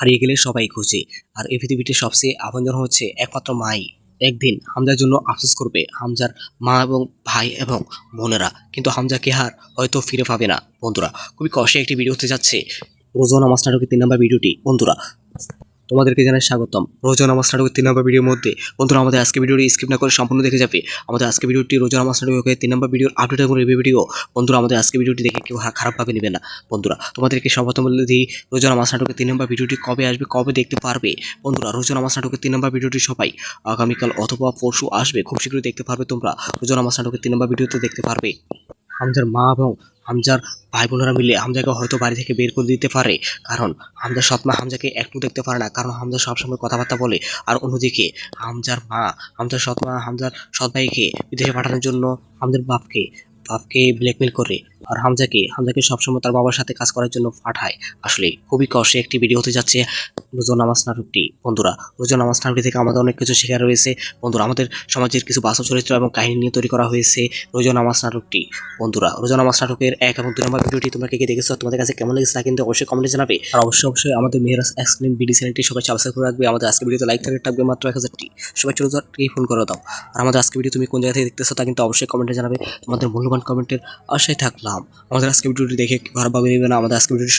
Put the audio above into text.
হারিয়ে গেলে সবাই খুঁজে, আর এই পৃথিবীতে সবচেয়ে আপনজন হচ্ছে একমাত্র মাই। একদিন হামজার জন্য আফসোস করবে হামজার মা এবং ভাই এবং বোনেরা, কিন্তু হামজাকে আর হয়তো ফিরে পাবে না। বন্ধুরা, খুবই কষ্টে একটি ভিডিও হতে যাচ্ছে রোজা নামাজ নাটকের 3 নম্বর ভিডিওটি। বন্ধুরা, তোমাদেরকে জানাই স্বাগতম রোজা নামাজ নাটকের 3 নম্বর ভিডিওর মধ্যে। বন্ধুরা, আমাদের আজকে ভিডিওটি স্কিপ না করে সম্পূর্ণ দেখে যাবে। আমাদের আজকে ভিডিওটি রোজা নামাজ নাটকের 3 নম্বর ভিডিওর আপডেট এবং রিভিউ ভিডিও। বন্ধুরা, আমাদের আজকে ভিডিওটি দেখে কেউ খারাপভাবে নেবে না। বন্ধুরা, তোমাদেরকে সর্বপ্রথম বলে দিই, রোজা নামাজ নাটকের 3 নম্বর ভিডিওটি কবে আসবে, কবে দেখতে পারবে। বন্ধুরা, রোজা নামাজ নাটকের 3 নম্বর ভিডিওটি সবাই আগামীকাল অথবা পরশু আসবে, খুব শীঘ্রই দেখতে পারবে। তোমরা রোজা নামাজ নাটকের 3 নম্বর ভিডিওতে দেখতে পারবে হামজার মা এবং হামজার ভাই বোনেরা মিলে হামজাকে হয়তো বাড়ি থেকে বের করে দিতে পারে, কারণ হামজার সৎমা হামজাকে একটু দেখতে পারে না, কারণ হামজা সবসময় কথাবার্তা বলে। আর অন্যদিকে হামজার মা, হামজার সৎমা হামজার সৎ ভাইকে বিদেশে পাঠানোর জন্য হামজার বাপকে ব্ল্যাকমেল করে, আর হামজাকে সবসময় তার বাবার সাথে কাজ করার জন্য পাঠায়। আসলে খুবই কষ্টে একটি ভিডিও হতে যাচ্ছে রোজা নামাজ নাটকটি। বন্ধুরা, রোজা নামাজ নাটকটি থেকে আমাদের অনেক কিছু শেখার রয়েছে। বন্ধুরা, আমাদের সমাজের কিছু বাস্তব চরিত্র এবং কাহিনী নিয়ে তৈরি করা হয়েছে রোজা নামাজ নাটকটি। বন্ধুরা, রোজা নামাজ নাটকের 1 এবং 2 নম্বর ভিডিওটি তোমরা কে দেখেছো, তোমাদের কাছে কেমন লেগেছে তা কিন্তু অবশ্যই কমেন্টে জানাবে। আর অবশ্যই আমাদের মেহেরাজ এক্সপ্লেন বিডি চ্যানেলটি সবাই সাবস্ক্রাইব করে রাখবে। আমাদের আজকে ভিডিওতে লাইক থাকবে মাত্র 1000টি। সবাই চলে যাও ফোন করে দাও। আর আমাদের আজকে ভিডিও তুমি কোন জায়গা থেকে দেখতেছো তা কিন্তু অবশ্যই কমেন্টে জানাবে। আমাদের মূল্যবান কমেন্টের আশায় থাকলাম। আমাদের আজকে ভিডিওটি দেখে খারাপভাবে নেবে না। আমাদের আজকে ভিডিওটি